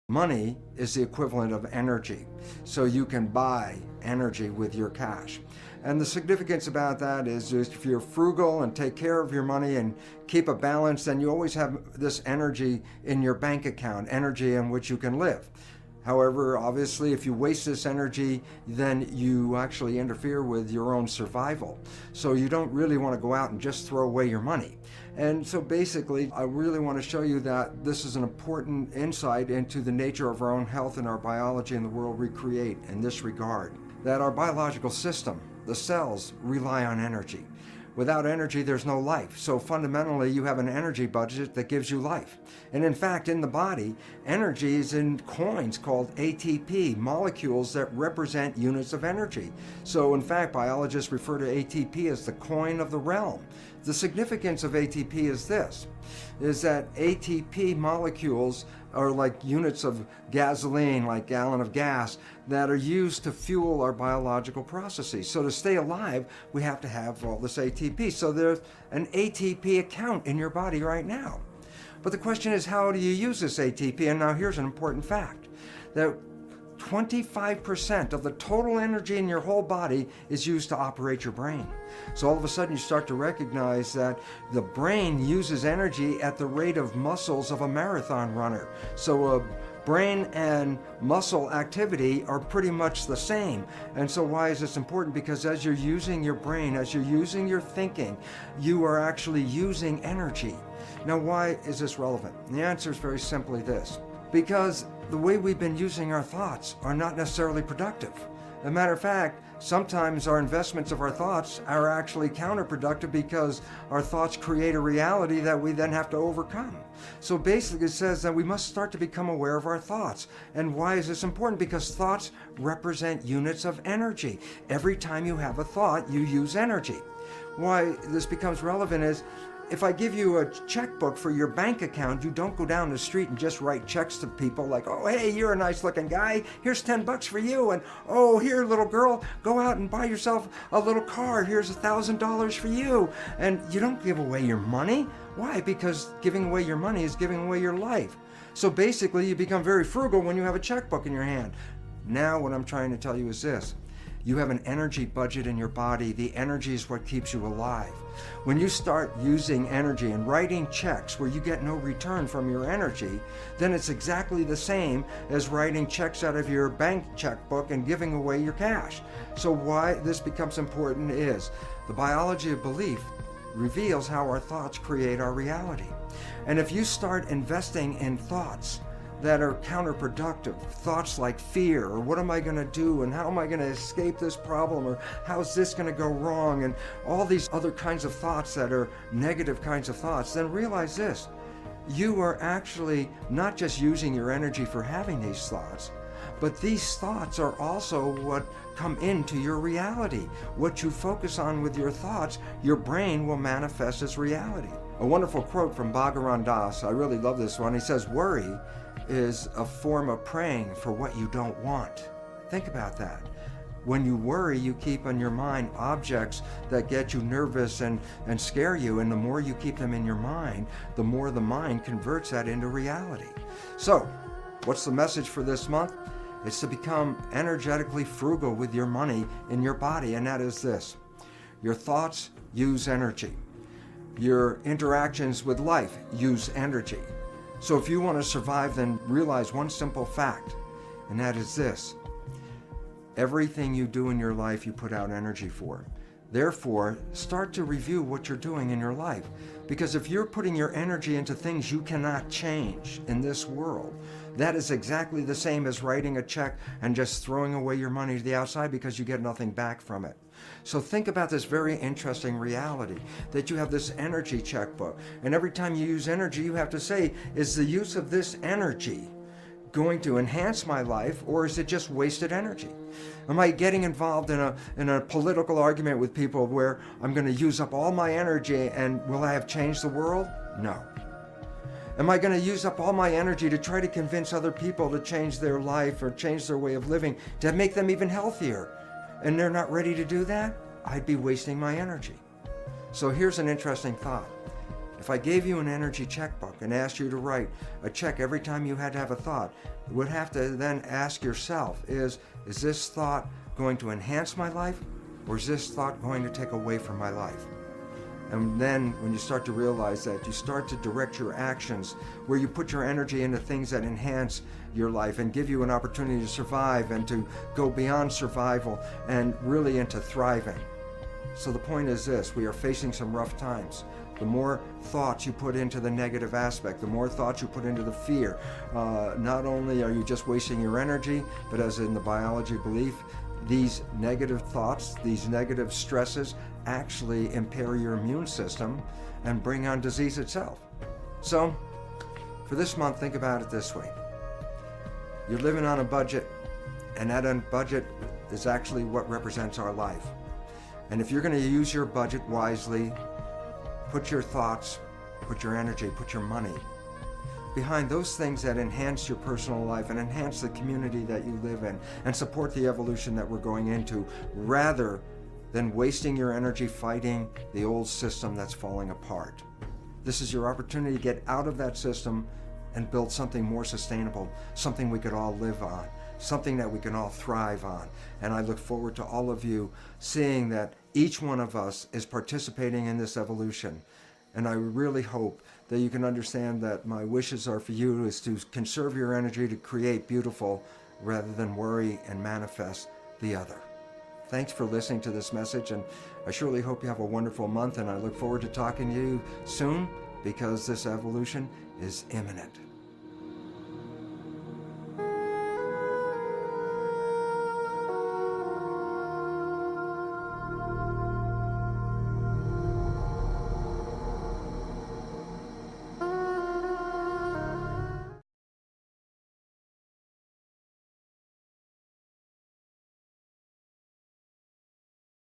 Money is the equivalent of energy, so you can buy energy with your cash. And the significance about that is if you're frugal and take care of your money and keep a balance, then you always have this energy in your bank account, energy in which you can live. However, obviously, if you waste this energy, then you actually interfere with your own survival. So you don't really want to go out and just throw away your money. And so basically, I really want to show you that this is an important insight into the nature of our own health and our biology and the world we create in this regard. That our biological system, the cells, rely on energy. Without energy, there's no life. So fundamentally, you have an energy budget that gives you life. And in fact, in the body, energy is in coins called ATP, molecules that represent units of energy. So in fact, biologists refer to ATP as the coin of the realm. The significance of ATP is this, is that ATP molecules are like units of gasoline, like gallon of gas, that are used to fuel our biological processes. So to stay alive, we have to have all this ATP. So there's an ATP account in your body right now. But the question is, how do you use this ATP? And now here's an important fact, that 25% of the total energy in your whole body is used to operate your brain. So all of a sudden you start to recognize that the brain uses energy at the rate of muscles of a marathon runner. So brain and muscle activity are pretty much the same. And so why is this important? Because as you're using your brain, as you're using your thinking, you are actually using energy. Now, why is this relevant? And the answer is very simply this. Because the way we've been using our thoughts are not necessarily productive. As a matter of fact, sometimes our investments of our thoughts are actually counterproductive because our thoughts create a reality that we then have to overcome. So basically it says that we must start to become aware of our thoughts. And why is this important? Because thoughts represent units of energy. Every time you have a thought, you use energy. Why this becomes relevant is, if I give you a checkbook for your bank account, you don't go down the street and just write checks to people like, oh, hey, you're a nice looking guy. Here's $10 for you. And, oh, here, little girl, go out and buy yourself a little car. Here's $1,000 for you. And you don't give away your money. Why? Because giving away your money is giving away your life. So basically, you become very frugal when you have a checkbook in your hand. Now, what I'm trying to tell you is this. You have an energy budget in your body. The energy is what keeps you alive. When you start using energy and writing checks where you get no return from your energy, then it's exactly the same as writing checks out of your bank checkbook and giving away your cash. So why this becomes important is the biology of belief reveals how our thoughts create our reality. And if you start investing in thoughts that are counterproductive, thoughts like fear, or what am I going to do, and how am I going to escape this problem, or how's this going to go wrong, and all these other kinds of thoughts that are negative kinds of thoughts, then realize this, you are actually not just using your energy for having these thoughts, but these thoughts are also what come into your reality. What you focus on with your thoughts, your brain will manifest as reality. A wonderful quote from Bhagavan Das, I really love this one. He says, worry is a form of praying for what you don't want. Think about that. When you worry, you keep on your mind objects that get you nervous and scare you, and the more you keep them in your mind, the more the mind converts that into reality. So, what's the message for this month? It's to become energetically frugal with your money in your body, and that is this. Your thoughts use energy. Your interactions with life use energy. So if you want to survive, then realize one simple fact, and that is this. Everything you do in your life, you put out energy for. Therefore, start to review what you're doing in your life. Because if you're putting your energy into things you cannot change in this world, that is exactly the same as writing a check and just throwing away your money to the outside because you get nothing back from it. So think about this very interesting reality that you have this energy checkbook. And every time you use energy, you have to say, is the use of this energy going to enhance my life, or is it just wasted energy? Am I getting involved in a political argument with people where I'm going to use up all my energy, and will I have changed the world? No. Am I going to use up all my energy to try to convince other people to change their life or change their way of living to make them even healthier, and they're not ready to do that? I'd be wasting my energy. So here's an interesting thought. If I gave you an energy checkbook and asked you to write a check every time you had to have a thought, you would have to then ask yourself, is this thought going to enhance my life, or is this thought going to take away from my life? And then when you start to realize that, you start to direct your actions where you put your energy into things that enhance your life and give you an opportunity to survive and to go beyond survival and really into thriving. So the point is this: we are facing some rough times. The more thoughts you put into the negative aspect, the more thoughts you put into the fear, not only are you just wasting your energy, but as in the biology belief, these negative thoughts, these negative stresses actually impair your immune system and bring on disease itself. So for this month, think about it this way. You're living on a budget, and that budget is actually what represents our life. And if you're going to use your budget wisely, put your thoughts, put your energy, put your money behind those things that enhance your personal life and enhance the community that you live in and support the evolution that we're going into, rather than wasting your energy fighting the old system that's falling apart. This is your opportunity to get out of that system and build something more sustainable, something we could all live on, something that we can all thrive on. And I look forward to all of you seeing that each one of us is participating in this evolution. And I really hope that you can understand that my wishes are for you is to conserve your energy to create beautiful rather than worry and manifest the other. Thanks for listening to this message, and I surely hope you have a wonderful month, and I look forward to talking to you soon, because this evolution is imminent.